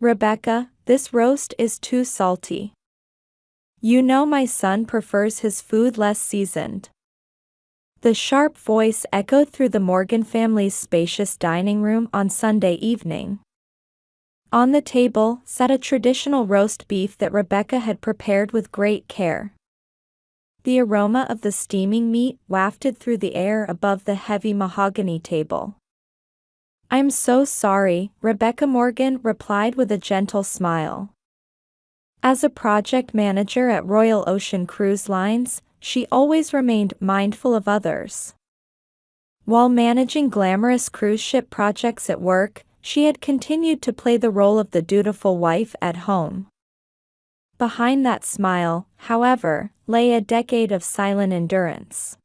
Rebecca, this roast is too salty. You know my son prefers his food less seasoned. The sharp voice echoed through the Morgan family's spacious dining room on Sunday evening. On the table sat a traditional roast beef that Rebecca had prepared with great care. The aroma of the steaming meat wafted through the air above the heavy mahogany table. "I'm so sorry," Rebecca Morgan replied with a gentle smile. As a project manager at Royal Ocean Cruise Lines, she always remained mindful of others. While managing glamorous cruise ship projects at work, she had continued to play the role of the dutiful wife at home. Behind that smile, however, lay a decade of silent endurance.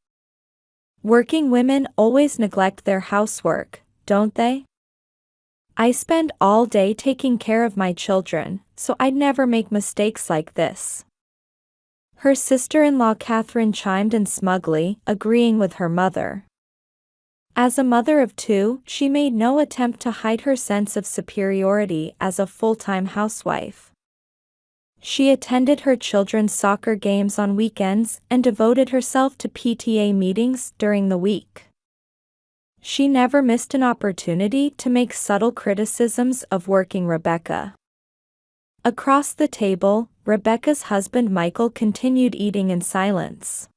Working women always neglect their housework, don't they? "I spend all day taking care of my children, so I'd never make mistakes like this." Her sister-in-law Catherine chimed in smugly, agreeing with her mother. As a mother of two, she made no attempt to hide her sense of superiority as a full-time housewife. She attended her children's soccer games on weekends and devoted herself to PTA meetings during the week. She never missed an opportunity to make subtle criticisms of working Rebecca. Across the table, Rebecca's husband Michael continued eating in silence.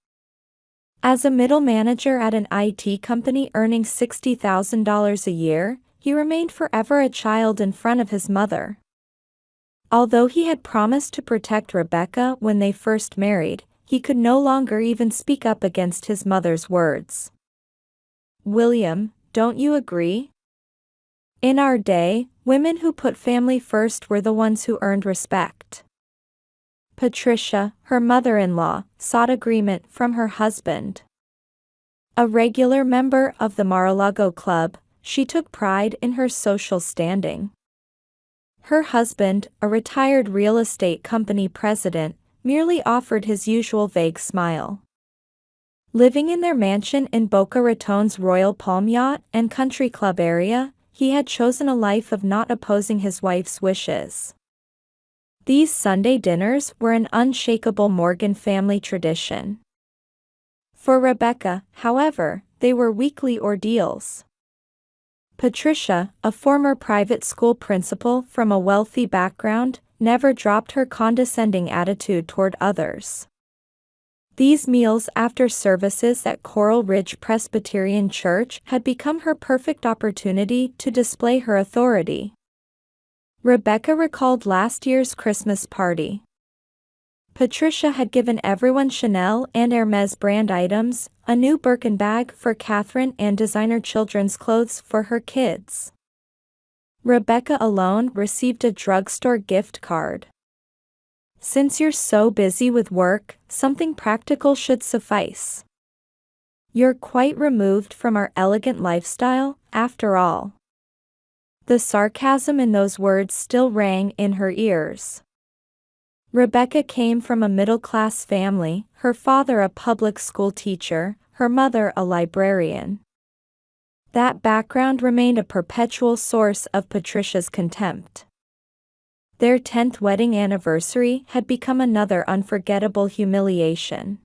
As a middle manager at an IT company earning $60,000 a year, he remained forever a child in front of his mother. Although he had promised to protect Rebecca when they first married, he could no longer even speak up against his mother's words. "William, don't you agree? In our day, women who put family first were the ones who earned respect." Patricia, her mother-in-law, sought agreement from her husband. A regular member of the Mar-a-Lago Club, she took pride in her social standing. Her husband, a retired real estate company president, merely offered his usual vague smile. Living in their mansion in Boca Raton's Royal Palm Yacht and Country Club area, he had chosen a life of not opposing his wife's wishes. These Sunday dinners were an unshakable Morgan family tradition. For Rebecca, however, they were weekly ordeals. Patricia, a former private school principal from a wealthy background, never dropped her condescending attitude toward others. These meals after services at Coral Ridge Presbyterian Church had become her perfect opportunity to display her authority. Rebecca recalled last year's Christmas party. Patricia had given everyone Chanel and Hermes brand items, a new Birkin bag for Catherine and designer children's clothes for her kids. Rebecca alone received a drugstore gift card. "Since you're so busy with work, something practical should suffice. You're quite removed from our elegant lifestyle, after all." The sarcasm in those words still rang in her ears. Rebecca came from a middle-class family, her father a public school teacher, her mother a librarian. That background remained a perpetual source of Patricia's contempt. Their 10th wedding anniversary had become another unforgettable humiliation.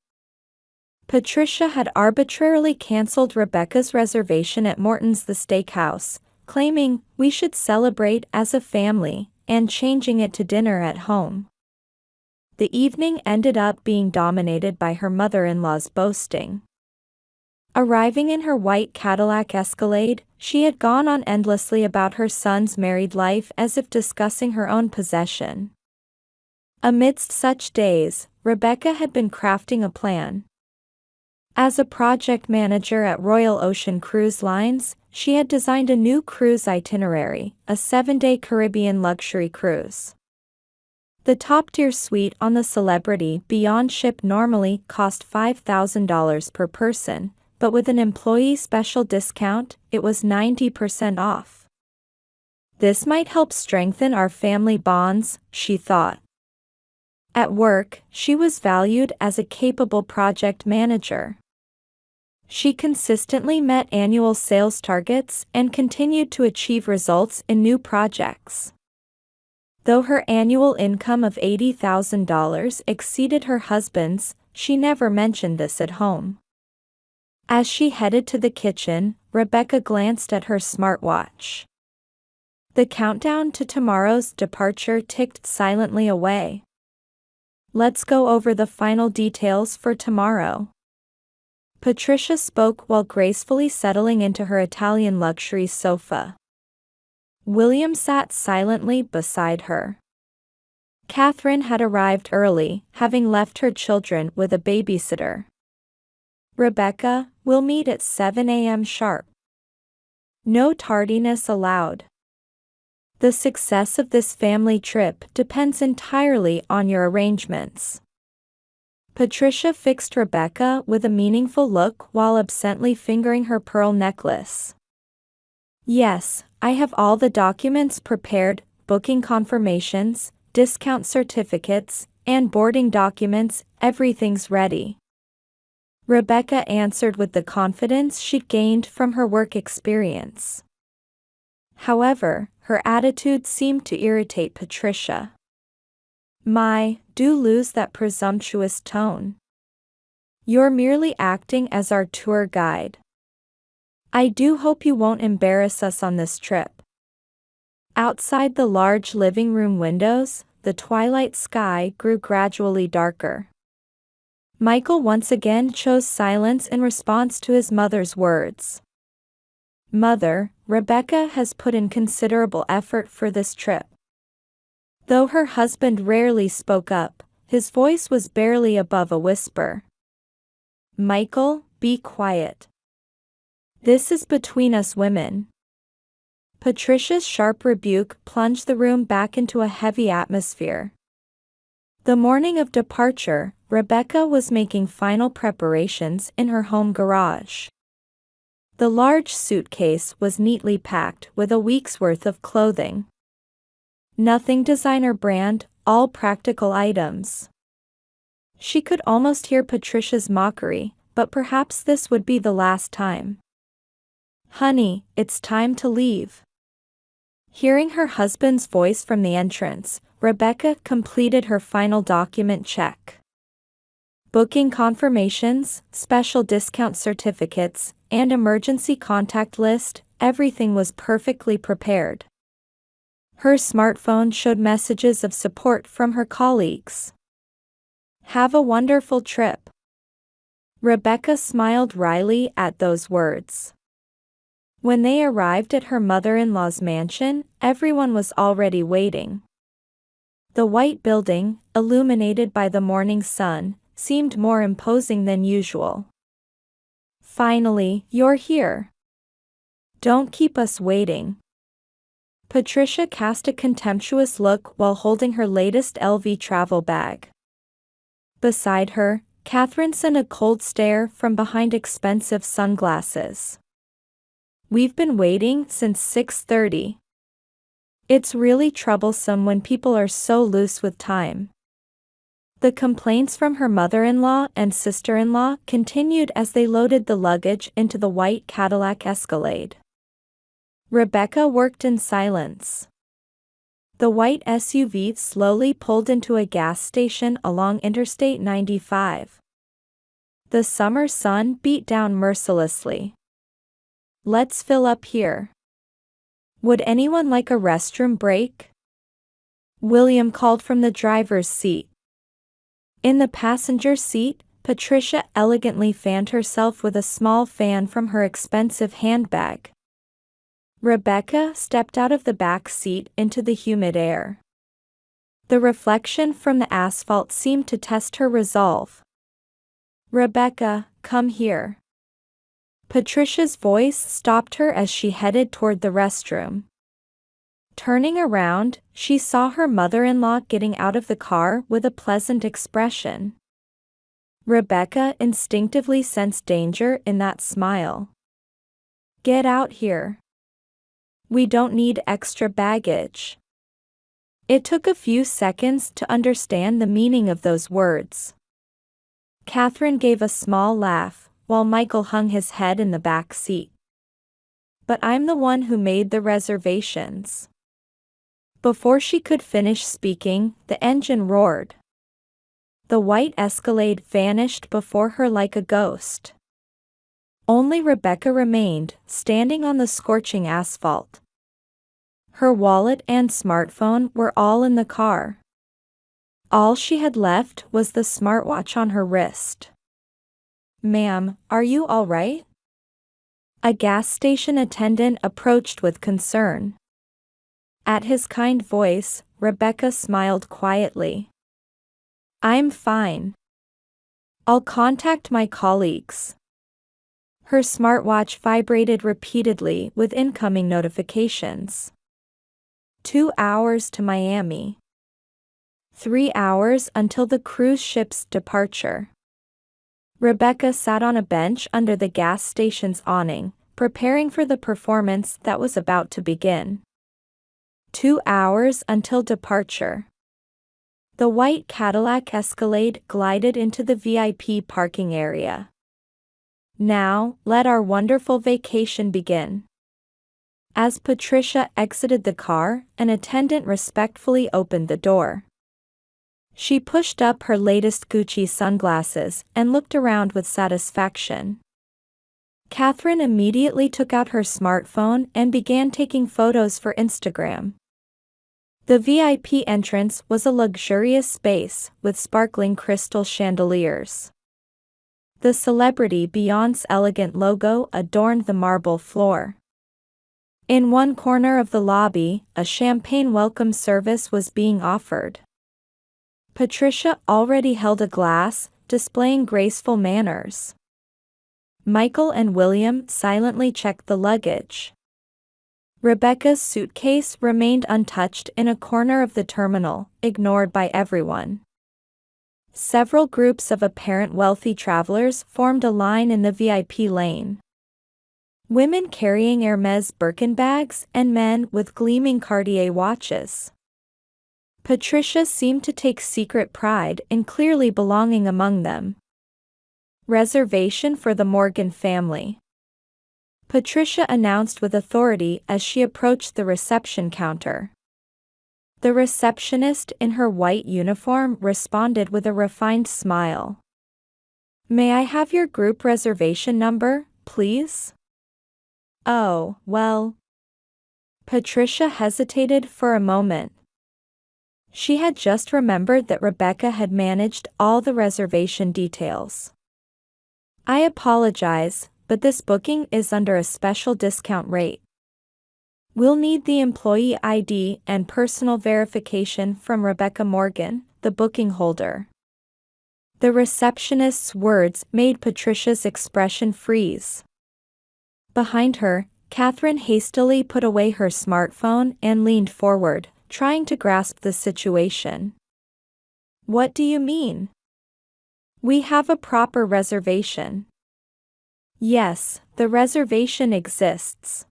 Patricia had arbitrarily canceled Rebecca's reservation at Morton's The Steakhouse, claiming, "We should celebrate as a family," and changing it to dinner at home. The evening ended up being dominated by her mother-in-law's boasting. Arriving in her white Cadillac Escalade, she had gone on endlessly about her son's married life as if discussing her own possession. Amidst such days, Rebecca had been crafting a plan. As a project manager at Royal Ocean Cruise Lines, she had designed a new cruise itinerary, a 7-day Caribbean luxury cruise. The top-tier suite on the Celebrity Beyond ship normally cost $5,000 per person, but with an employee special discount, it was 90% off. "This might help strengthen our family bonds," she thought. At work, she was valued as a capable project manager. She consistently met annual sales targets and continued to achieve results in new projects. Though her annual income of $80,000 exceeded her husband's, she never mentioned this at home. As she headed to the kitchen, Rebecca glanced at her smartwatch. The countdown to tomorrow's departure ticked silently away. Let's go over the final details for tomorrow. Patricia spoke while gracefully settling into her Italian luxury sofa. William sat silently beside her. Catherine had arrived early, having left her children with a babysitter. Rebecca, we'll meet at 7 a.m. sharp. No tardiness allowed. The success of this family trip depends entirely on your arrangements. Patricia fixed Rebecca with a meaningful look while absently fingering her pearl necklace. Yes, I have all the documents prepared, booking confirmations, discount certificates, and boarding documents, everything's ready. Rebecca answered with the confidence she'd gained from her work experience. However, her attitude seemed to irritate Patricia. Do lose that presumptuous tone. You're merely acting as our tour guide. I do hope you won't embarrass us on this trip. Outside the large living room windows, the twilight sky grew gradually darker. Michael once again chose silence in response to his mother's words. Mother, Rebecca has put in considerable effort for this trip. Though her husband rarely spoke up, his voice was barely above a whisper. Michael, be quiet. This is between us women. Patricia's sharp rebuke plunged the room back into a heavy atmosphere. The morning of departure, Rebecca was making final preparations in her home garage. The large suitcase was neatly packed with a week's worth of clothing. Nothing designer brand, all practical items. She could almost hear Patricia's mockery, but perhaps this would be the last time. Honey, it's time to leave. Hearing her husband's voice from the entrance, Rebecca completed her final document check. Booking confirmations, special discount certificates, and emergency contact list, everything was perfectly prepared. Her smartphone showed messages of support from her colleagues. Have a wonderful trip. Rebecca smiled wryly at those words. When they arrived at her mother-in-law's mansion, everyone was already waiting. The white building, illuminated by the morning sun, seemed more imposing than usual. Finally, you're here. Don't keep us waiting. Patricia cast a contemptuous look while holding her latest LV travel bag. Beside her, Catherine sent a cold stare from behind expensive sunglasses. We've been waiting since 6:30. It's really troublesome when people are so loose with time. The complaints from her mother-in-law and sister-in-law continued as they loaded the luggage into the white Cadillac Escalade. Rebecca worked in silence. The white SUV slowly pulled into a gas station along Interstate 95. The summer sun beat down mercilessly. Let's fill up here. Would anyone like a restroom break? William called from the driver's seat. In the passenger seat, Patricia elegantly fanned herself with a small fan from her expensive handbag. Rebecca stepped out of the back seat into the humid air. The reflection from the asphalt seemed to test her resolve. Rebecca, come here. Patricia's voice stopped her as she headed toward the restroom. Turning around, she saw her mother-in-law getting out of the car with a pleasant expression. Rebecca instinctively sensed danger in that smile. Get out here. We don't need extra baggage. It took a few seconds to understand the meaning of those words. Catherine gave a small laugh, while Michael hung his head in the back seat. But I'm the one who made the reservations. Before she could finish speaking, the engine roared. The white Escalade vanished before her like a ghost. Only Rebecca remained, standing on the scorching asphalt. Her wallet and smartphone were all in the car. All she had left was the smartwatch on her wrist. "Ma'am, are you all right?" A gas station attendant approached with concern. At his kind voice, Rebecca smiled quietly. "I'm fine. I'll contact my colleagues." Her smartwatch vibrated repeatedly with incoming notifications. 2 hours to Miami. 3 hours until the cruise ship's departure. Rebecca sat on a bench under the gas station's awning, preparing for the performance that was about to begin. 2 hours until departure. The white Cadillac Escalade glided into the VIP parking area. "Now, let our wonderful vacation begin." As Patricia exited the car, an attendant respectfully opened the door. She pushed up her latest Gucci sunglasses and looked around with satisfaction. Catherine immediately took out her smartphone and began taking photos for Instagram. The VIP entrance was a luxurious space with sparkling crystal chandeliers. The celebrity Beyoncé's elegant logo adorned the marble floor. In one corner of the lobby, a champagne welcome service was being offered. Patricia already held a glass, displaying graceful manners. Michael and William silently checked the luggage. Rebecca's suitcase remained untouched in a corner of the terminal, ignored by everyone. Several groups of apparent wealthy travelers formed a line in the VIP lane. Women carrying Hermès Birkin bags and men with gleaming Cartier watches. Patricia seemed to take secret pride in clearly belonging among them. Reservation for the Morgan family. Patricia announced with authority as she approached the reception counter. The receptionist in her white uniform responded with a refined smile. "May I have your group reservation number, please?" "Oh, well." Patricia hesitated for a moment. She had just remembered that Rebecca had managed all the reservation details. "I apologize, but this booking is under a special discount rate. We'll need the employee ID and personal verification from Rebecca Morgan, the booking holder." The receptionist's words made Patricia's expression freeze. Behind her, Catherine hastily put away her smartphone and leaned forward, trying to grasp the situation. "What do you mean?" "We have a proper reservation." "Yes, the reservation exists.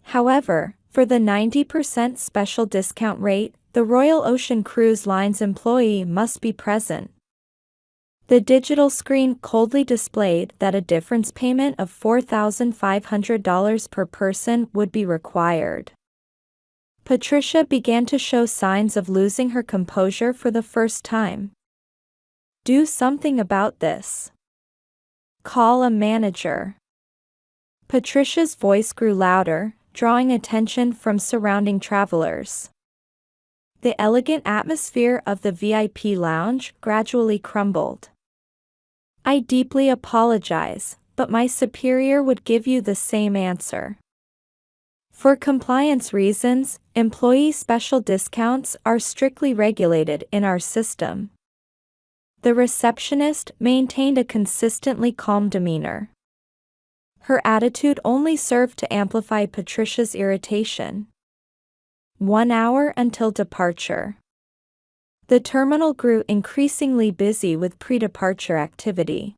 However, for the 90% special discount rate, the Royal Ocean Cruise Line's employee must be present." The digital screen coldly displayed that a difference payment of $4,500 per person would be required. Patricia began to show signs of losing her composure for the first time. "Do something about this. Call a manager." Patricia's voice grew louder, drawing attention from surrounding travelers. The elegant atmosphere of the VIP lounge gradually crumbled. "I deeply apologize, but my superior would give you the same answer. For compliance reasons, employee special discounts are strictly regulated in our system." The receptionist maintained a consistently calm demeanor. Her attitude only served to amplify Patricia's irritation. 1 hour until departure. The terminal grew increasingly busy with pre-departure activity.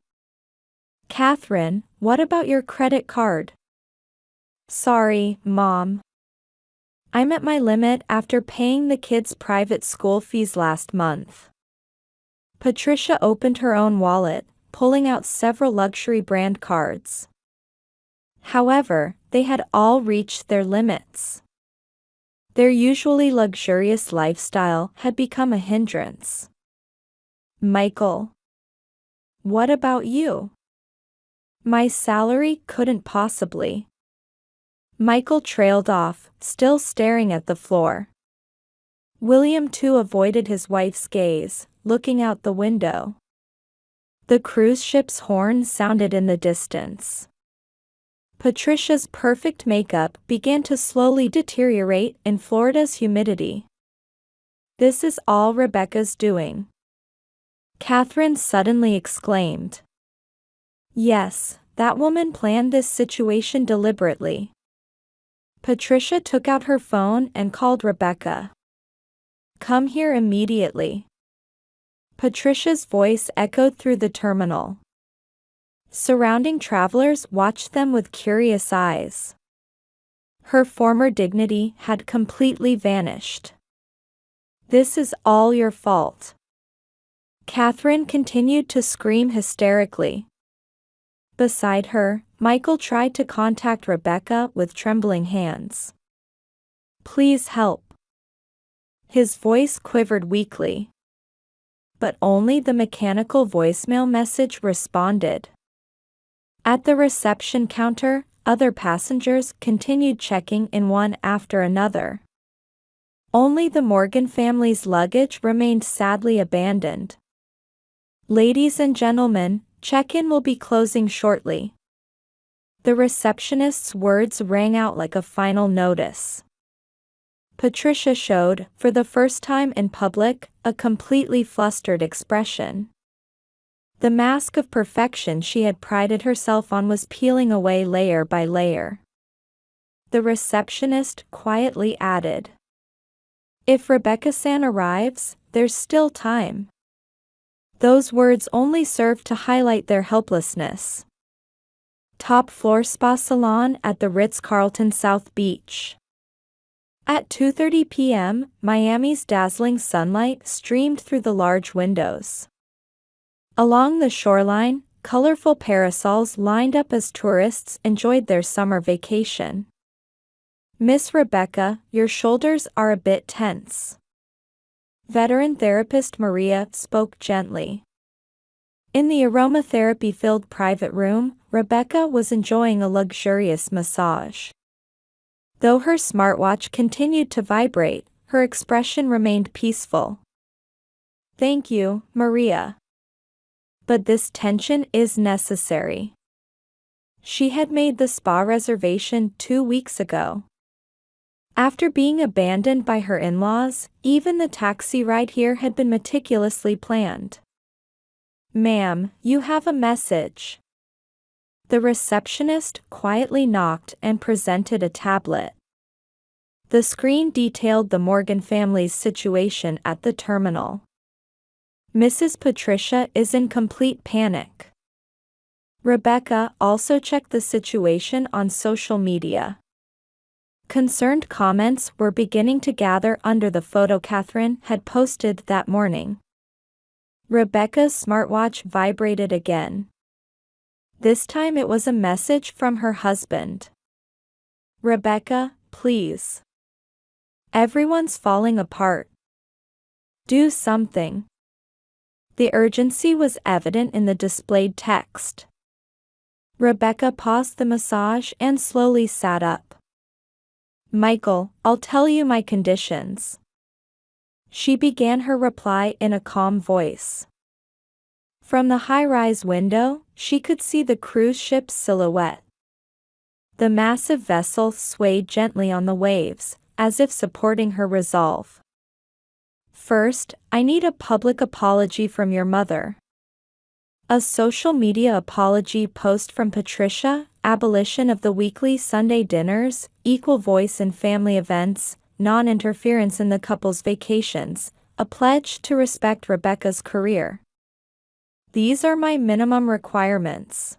"Catherine, what about your credit card?" "Sorry, Mom. I'm at my limit after paying the kids' private school fees last month." Patricia opened her own wallet, pulling out several luxury brand cards. However, they had all reached their limits. Their usually luxurious lifestyle had become a hindrance. Michael. What about you? My salary couldn't possibly. Michael trailed off, still staring at the floor. William too avoided his wife's gaze, looking out the window. The cruise ship's horn sounded in the distance. Patricia's perfect makeup began to slowly deteriorate in Florida's humidity. This is all Rebecca's doing. Catherine suddenly exclaimed. Yes, that woman planned this situation deliberately. Patricia took out her phone and called Rebecca. Come here immediately. Patricia's voice echoed through the terminal. Surrounding travelers watched them with curious eyes. Her former dignity had completely vanished. This is all your fault. Catherine continued to scream hysterically. Beside her, Michael tried to contact Rebecca with trembling hands. Please help. His voice quivered weakly. But only the mechanical voicemail message responded. At the reception counter, other passengers continued checking in one after another. Only the Morgan family's luggage remained sadly abandoned. Ladies and gentlemen, check-in will be closing shortly. The receptionist's words rang out like a final notice. Patricia showed, for the first time in public, a completely flustered expression. The mask of perfection she had prided herself on was peeling away layer by layer. The receptionist quietly added, "If Rebecca-san arrives, there's still time." Those words only served to highlight their helplessness. Top floor spa salon at the Ritz-Carlton South Beach. At 2:30 p.m., Miami's dazzling sunlight streamed through the large windows. Along the shoreline, colorful parasols lined up as tourists enjoyed their summer vacation. Miss Rebecca, your shoulders are a bit tense. Veteran therapist Maria spoke gently. In the aromatherapy-filled private room, Rebecca was enjoying a luxurious massage. Though her smartwatch continued to vibrate, her expression remained peaceful. Thank you, Maria. But this tension is necessary. She had made the spa reservation 2 weeks ago. After being abandoned by her in-laws, even the taxi ride here had been meticulously planned. Ma'am, you have a message. The receptionist quietly knocked and presented a tablet. The screen detailed the Morgan family's situation at the terminal. Mrs. Patricia is in complete panic. Rebecca also checked the situation on social media. Concerned comments were beginning to gather under the photo Catherine had posted that morning. Rebecca's smartwatch vibrated again. This time it was a message from her husband. Rebecca, please. Everyone's falling apart. Do something. The urgency was evident in the displayed text. Rebecca paused the massage and slowly sat up. Michael, I'll tell you my conditions. She began her reply in a calm voice. From the high-rise window, she could see the cruise ship's silhouette. The massive vessel swayed gently on the waves, as if supporting her resolve. First, I need a public apology from your mother. A social media apology post from Patricia, abolition of the weekly Sunday dinners, equal voice in family events, non-interference in the couple's vacations, a pledge to respect Rebecca's career. These are my minimum requirements.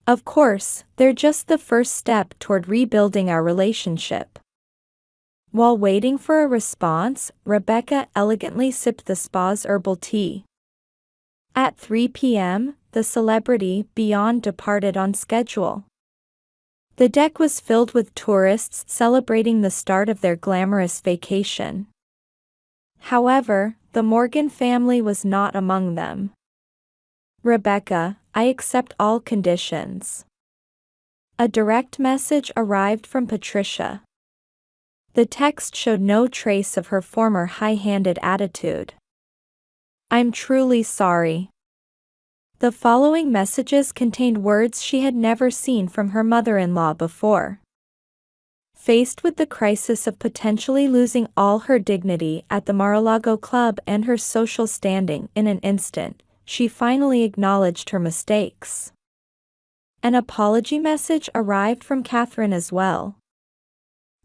Of course, they're just the first step toward rebuilding our relationship. While waiting for a response, Rebecca elegantly sipped the spa's herbal tea. At 3 p.m., the celebrity beyond departed on schedule. The deck was filled with tourists celebrating the start of their glamorous vacation. However, the Morgan family was not among them. "Rebecca, I accept all conditions." A direct message arrived from Patricia. The text showed no trace of her former high-handed attitude. "I'm truly sorry." The following messages contained words she had never seen from her mother-in-law before. Faced with the crisis of potentially losing all her dignity at the Mar-a-Lago Club and her social standing in an instant, she finally acknowledged her mistakes. An apology message arrived from Catherine as well.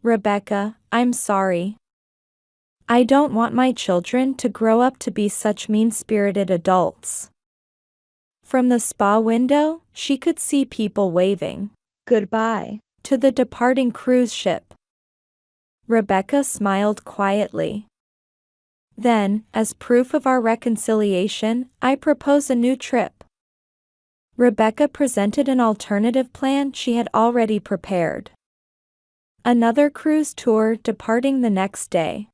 "Rebecca, I'm sorry. I don't want my children to grow up to be such mean-spirited adults." From the spa window, she could see people waving goodbye to the departing cruise ship. Rebecca smiled quietly. "Then, as proof of our reconciliation, I propose a new trip." Rebecca presented an alternative plan she had already prepared. Another cruise tour departing the next day.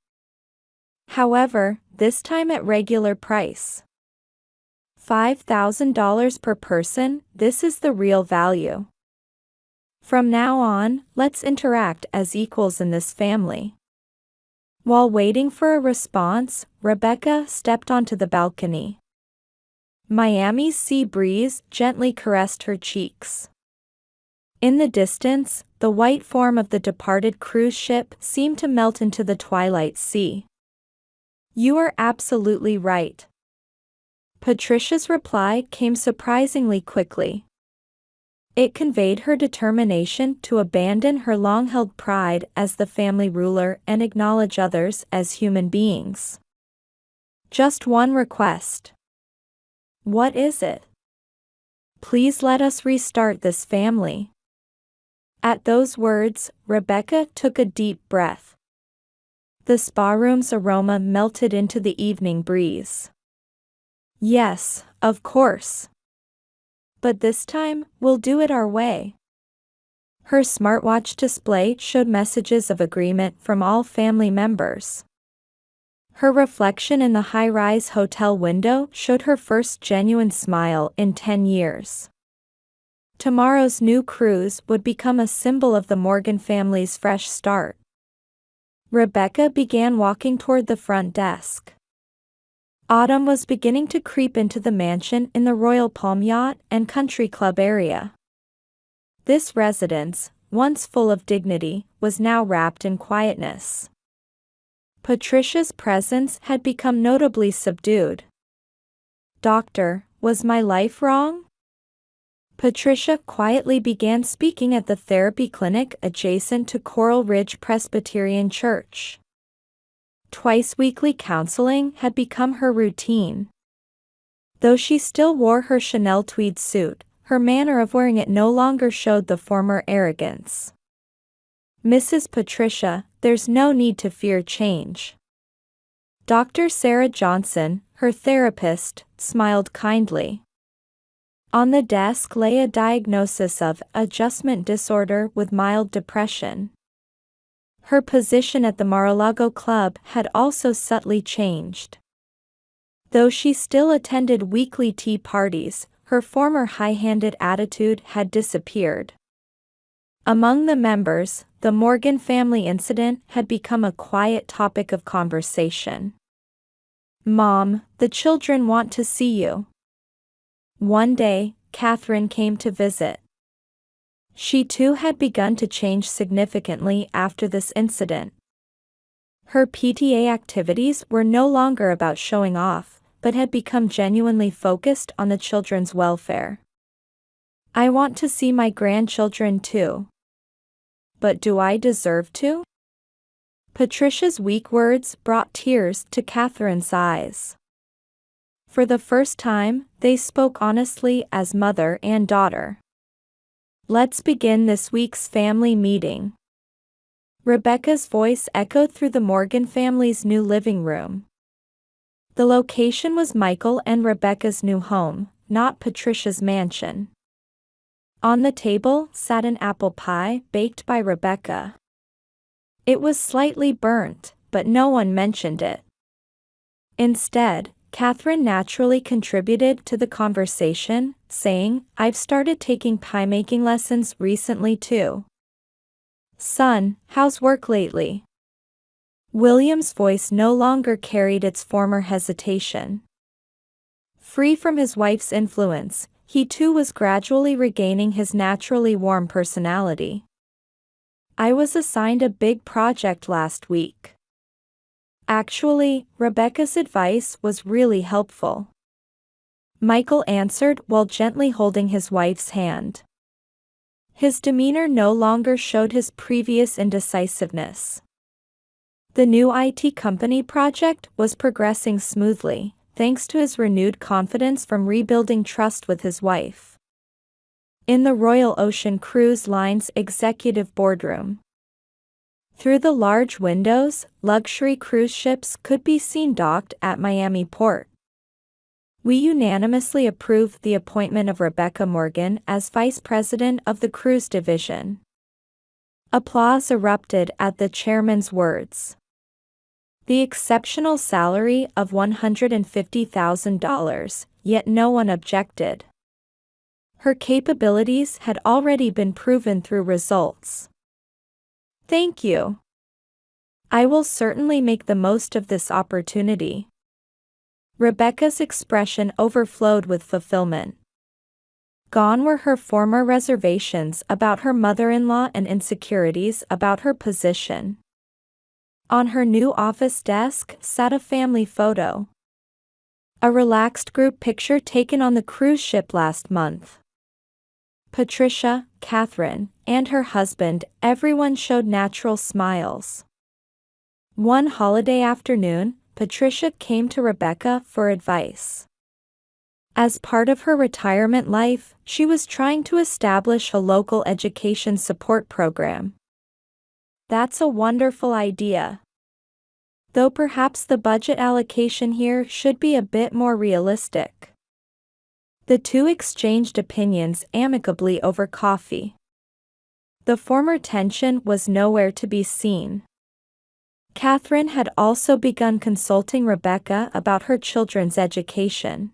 However, this time at regular price. $5,000 per person, this is the real value. From now on, let's interact as equals in this family. While waiting for a response, Rebecca stepped onto the balcony. Miami's sea breeze gently caressed her cheeks. In the distance, the white form of the departed cruise ship seemed to melt into the twilight sea. "You are absolutely right." Patricia's reply came surprisingly quickly. It conveyed her determination to abandon her long-held pride as the family ruler and acknowledge others as human beings. "Just one request." "What is it?" "Please let us restart this family." At those words, Rebecca took a deep breath. The spa room's aroma melted into the evening breeze. "Yes, of course. But this time, we'll do it our way." Her smartwatch display showed messages of agreement from all family members. Her reflection in the high-rise hotel window showed her first genuine smile in 10 years. Tomorrow's new cruise would become a symbol of the Morgan family's fresh start. Rebecca began walking toward the front desk. Autumn was beginning to creep into the mansion in the Royal Palm Yacht and Country Club area. This residence, once full of dignity, was now wrapped in quietness. Patricia's presence had become notably subdued. "Doctor, was my life wrong?" Patricia quietly began speaking at the therapy clinic adjacent to Coral Ridge Presbyterian Church. Twice-weekly counseling had become her routine. Though she still wore her Chanel tweed suit, her manner of wearing it no longer showed the former arrogance. "Mrs. Patricia, there's no need to fear change." Dr. Sarah Johnson, her therapist, smiled kindly. On the desk lay a diagnosis of adjustment disorder with mild depression. Her position at the Mar-a-Lago Club had also subtly changed. Though she still attended weekly tea parties, her former high-handed attitude had disappeared. Among the members, the Morgan family incident had become a quiet topic of conversation. "Mom, the children want to see you." One day, Catherine came to visit. She too had begun to change significantly after this incident. Her PTA activities were no longer about showing off, but had become genuinely focused on the children's welfare. "I want to see my grandchildren too." "But do I deserve to?" Patricia's weak words brought tears to Catherine's eyes. For the first time, they spoke honestly as mother and daughter. "Let's begin this week's family meeting." Rebecca's voice echoed through the Morgan family's new living room. The location was Michael and Rebecca's new home, not Patricia's mansion. On the table sat an apple pie baked by Rebecca. It was slightly burnt, but no one mentioned it. Instead, Catherine naturally contributed to the conversation, saying, "I've started taking pie-making lessons recently too." "Son, how's work lately?" William's voice no longer carried its former hesitation. Free from his wife's influence, he too was gradually regaining his naturally warm personality. "I was assigned a big project last week." Actually, Rebecca's advice was really helpful, Michael answered while gently holding his wife's hand. His demeanor no longer showed his previous indecisiveness. The new IT company project was progressing smoothly, thanks to his renewed confidence from rebuilding trust with his wife. In the Royal Ocean Cruise Line's executive boardroom, through the large windows, luxury cruise ships could be seen docked at Miami port. "We unanimously approved the appointment of Rebecca Morgan as Vice President of the Cruise Division." Applause erupted at the chairman's words. The exceptional salary of $150,000, yet no one objected. Her capabilities had already been proven through results. "Thank you. I will certainly make the most of this opportunity." Rebecca's expression overflowed with fulfillment. Gone were her former reservations about her mother-in-law and insecurities about her position. On her new office desk sat a family photo. A relaxed group picture taken on the cruise ship last month. Patricia, Catherine, and her husband, everyone showed natural smiles. One holiday afternoon, Patricia came to Rebecca for advice. As part of her retirement life, she was trying to establish a local education support program. "That's a wonderful idea. Though perhaps the budget allocation here should be a bit more realistic." The two exchanged opinions amicably over coffee. The former tension was nowhere to be seen. Catherine had also begun consulting Rebecca about her children's education.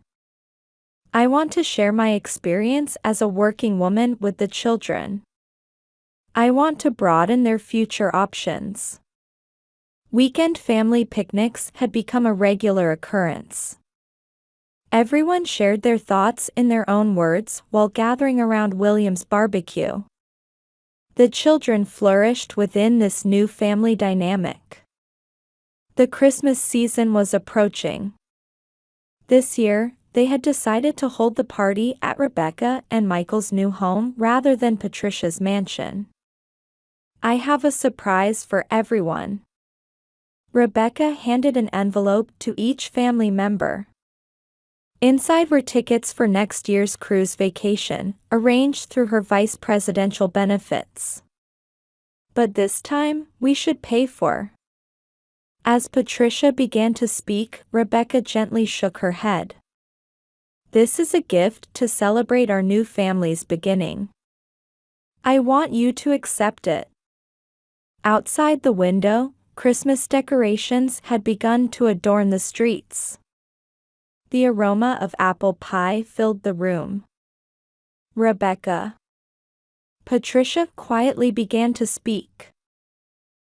"I want to share my experience as a working woman with the children. I want to broaden their future options." Weekend family picnics had become a regular occurrence. Everyone shared their thoughts in their own words while gathering around William's barbecue. The children flourished within this new family dynamic. The Christmas season was approaching. This year, they had decided to hold the party at Rebecca and Michael's new home rather than Patricia's mansion. "I have a surprise for everyone." Rebecca handed an envelope to each family member. Inside were tickets for next year's cruise vacation, arranged through her vice presidential benefits. "But this time, we should pay for." As Patricia began to speak, Rebecca gently shook her head. "This is a gift to celebrate our new family's beginning. I want you to accept it." Outside the window, Christmas decorations had begun to adorn the streets. The aroma of apple pie filled the room. "Rebecca." Patricia quietly began to speak.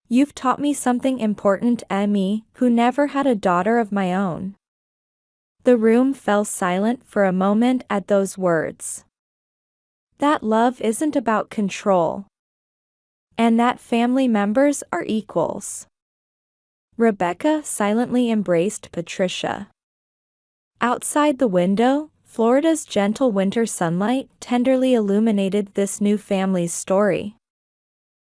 "You've taught me something important, me, who never had a daughter of my own." The room fell silent for a moment at those words. That love isn't about control. And that family members are equals. Rebecca silently embraced Patricia. Outside the window, Florida's gentle winter sunlight tenderly illuminated this new family's story.